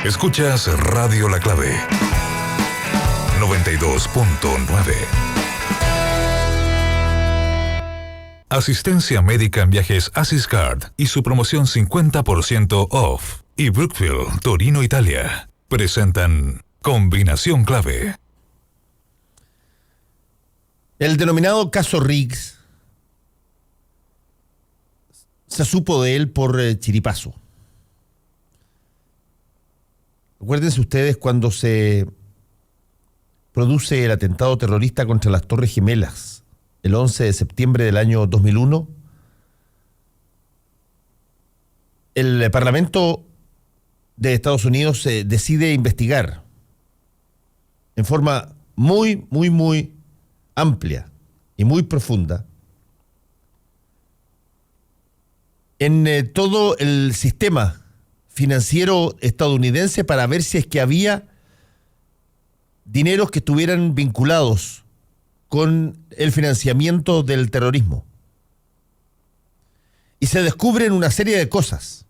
Escuchas Radio La Clave 92.9. Asistencia médica en viajes Assiscard y su promoción 50% off. Y Brookfield, Torino, Italia, presentan Combinación Clave. El denominado caso Riggs se supo de él por chiripazo. Acuérdense ustedes cuando se produce el atentado terrorista contra las Torres Gemelas, el 11 de septiembre del año 2001, el Parlamento de Estados Unidos decide investigar en forma muy amplia y muy profunda en todo el sistema financiero estadounidense para ver si es que había dineros que estuvieran vinculados con el financiamiento del terrorismo. Y se descubren una serie de cosas.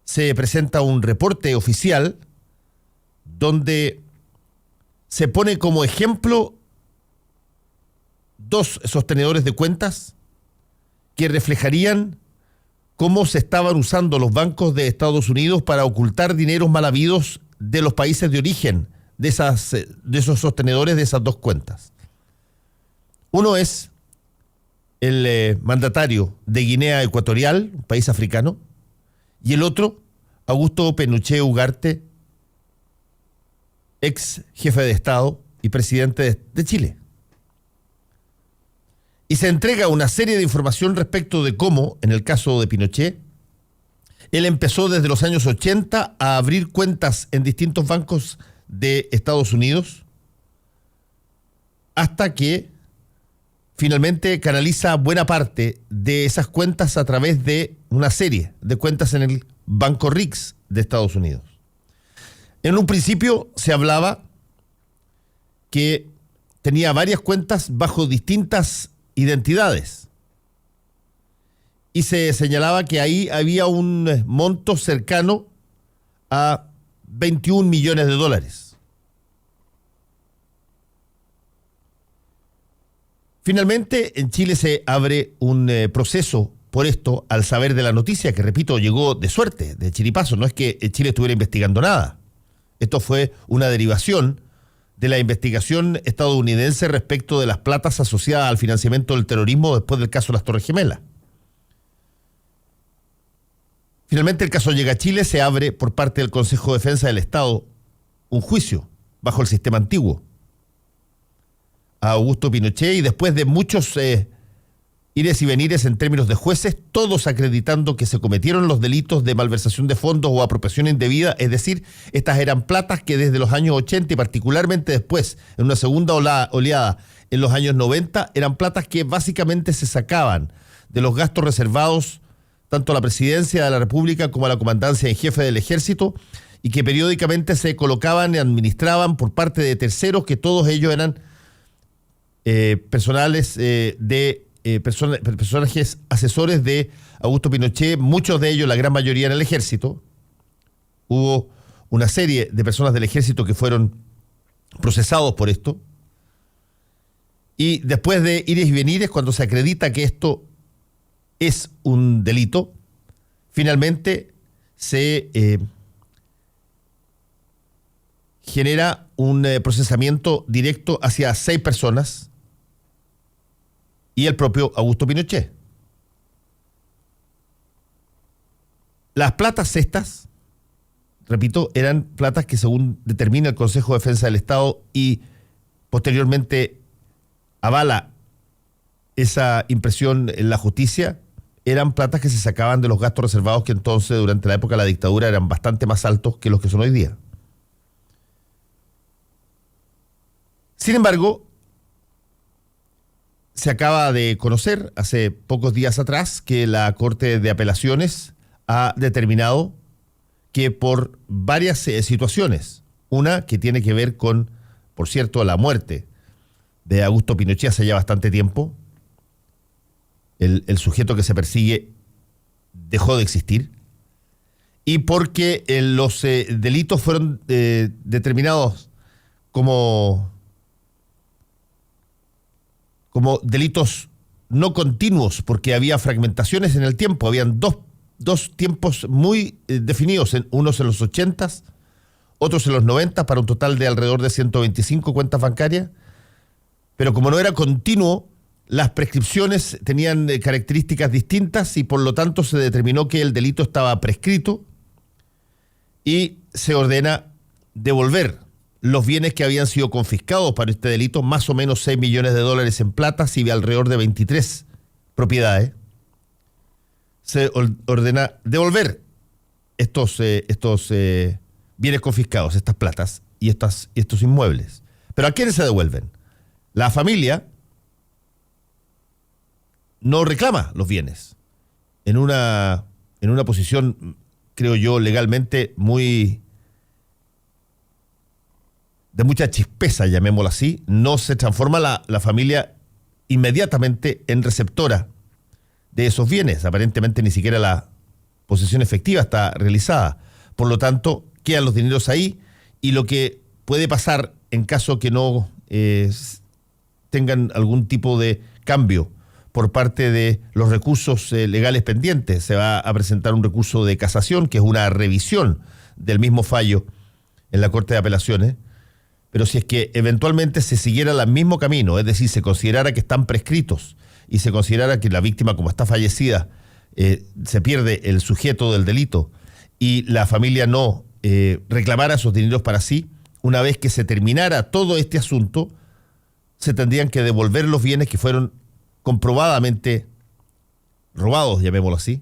Se presenta un reporte oficial donde se pone como ejemplo 2 sostenedores de cuentas que reflejarían cómo se estaban usando los bancos de Estados Unidos para ocultar dineros mal habidos de los países de origen de esos sostenedores de esas 2 cuentas. Uno es el mandatario de Guinea Ecuatorial, un país africano, y el otro, Augusto Pinochet Ugarte, ex jefe de Estado y presidente de Chile. Y se entrega una serie de información respecto de cómo, en el caso de Pinochet, él empezó desde los años 80 a abrir cuentas en distintos bancos de Estados Unidos hasta que finalmente canaliza buena parte de esas cuentas a través de una serie de cuentas en el Banco Riggs de Estados Unidos. En un principio se hablaba que tenía varias cuentas bajo distintas identidades y se señalaba que ahí había un monto cercano a 21 millones de dólares. Finalmente, en Chile se abre un proceso por esto al saber de la noticia, que repito, llegó de suerte, de chiripazo. No es que Chile estuviera investigando nada. Esto fue una derivación de la investigación estadounidense respecto de las platas asociadas al financiamiento del terrorismo después del caso de las Torres Gemelas. Finalmente el caso llega a Chile, se abre por parte del Consejo de Defensa del Estado un juicio bajo el sistema antiguo a Augusto Pinochet, y después de muchos ires y venires en términos de jueces, todos acreditando que se cometieron los delitos de malversación de fondos o apropiación indebida, es decir, estas eran platas que desde los años 80 y particularmente después, en una segunda oleada en los años 90, eran platas que básicamente se sacaban de los gastos reservados tanto a la presidencia de la República como a la comandancia en jefe del ejército, y que periódicamente se colocaban y administraban por parte de terceros, que todos ellos eran personajes asesores de Augusto Pinochet, muchos de ellos, la gran mayoría en el ejército. Hubo una serie de personas del ejército que fueron procesados por esto. Y después de ires y venires, cuando se acredita que esto es un delito, finalmente se genera un procesamiento directo hacia 6 personas y el propio Augusto Pinochet. Las platas estas, repito, eran platas que según determina el Consejo de Defensa del Estado y posteriormente avala esa impresión en la justicia, eran platas que se sacaban de los gastos reservados que entonces, durante la época de la dictadura, eran bastante más altos que los que son hoy día. Sin embargo, se acaba de conocer hace pocos días atrás que la Corte de Apelaciones ha determinado que por varias situaciones, una que tiene que ver con, por cierto, la muerte de Augusto Pinochet hace ya bastante tiempo, el sujeto que se persigue dejó de existir, y porque los delitos fueron determinados como delitos no continuos, porque había fragmentaciones en el tiempo, habían dos tiempos muy definidos, unos en los 80s, otros en los 90, para un total de alrededor de 125 cuentas bancarias, pero como no era continuo, las prescripciones tenían características distintas y por lo tanto se determinó que el delito estaba prescrito y se ordena devolver los bienes que habían sido confiscados para este delito, más o menos $6 millones en plata y alrededor de 23 propiedades. Se ordena devolver estos bienes confiscados, estas platas y estos inmuebles. ¿Pero a quiénes se devuelven? La familia no reclama los bienes en una posición, creo yo, legalmente de mucha chispeza, llamémoslo así. No se transforma la familia inmediatamente en receptora de esos bienes. Aparentemente ni siquiera la posesión efectiva está realizada. Por lo tanto, quedan los dineros ahí y lo que puede pasar en caso que no tengan algún tipo de cambio por parte de los recursos legales pendientes. Se va a presentar un recurso de casación, que es una revisión del mismo fallo en la Corte de Apelaciones. Pero si es que eventualmente se siguiera el mismo camino, es decir, se considerara que están prescritos y se considerara que la víctima, como está fallecida, se pierde el sujeto del delito y la familia no reclamara esos dineros para sí, una vez que se terminara todo este asunto, se tendrían que devolver los bienes que fueron comprobadamente robados, llamémoslo así.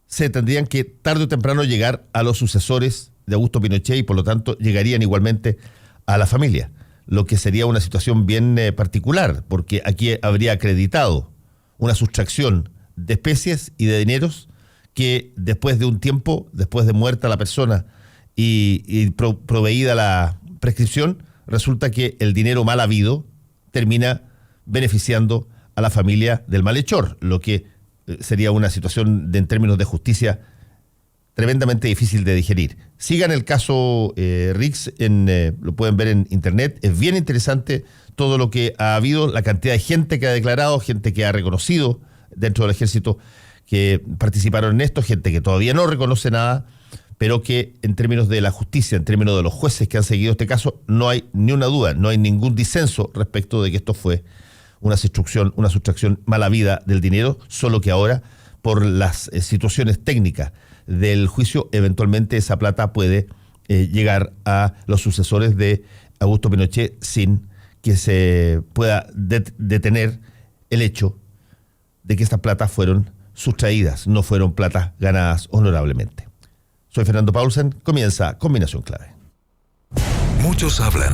Se tendrían que tarde o temprano llegar a los sucesores de Augusto Pinochet y por lo tanto llegarían igualmente a la familia, lo que sería una situación bien particular, porque aquí habría acreditado una sustracción de especies y de dineros que después de un tiempo, después de muerta la persona y proveída la prescripción, resulta que el dinero mal habido termina beneficiando a la familia del malhechor, lo que sería una situación en términos de justicia tremendamente difícil de digerir. Sigan el caso Rix, lo pueden ver en internet. Es bien interesante todo lo que ha habido, la cantidad de gente que ha declarado, gente que ha reconocido dentro del ejército que participaron en esto, gente que todavía no reconoce nada, pero que en términos de la justicia, en términos de los jueces que han seguido este caso, no hay ni una duda, no hay ningún disenso respecto de que esto fue una sustracción mala vida del dinero, solo que ahora, por las situaciones técnicas del juicio, eventualmente esa plata puede llegar a los sucesores de Augusto Pinochet sin que se pueda detener el hecho de que estas platas fueron sustraídas, no fueron platas ganadas honorablemente. Soy Fernando Paulsen, comienza Combinación Clave. Muchos hablan,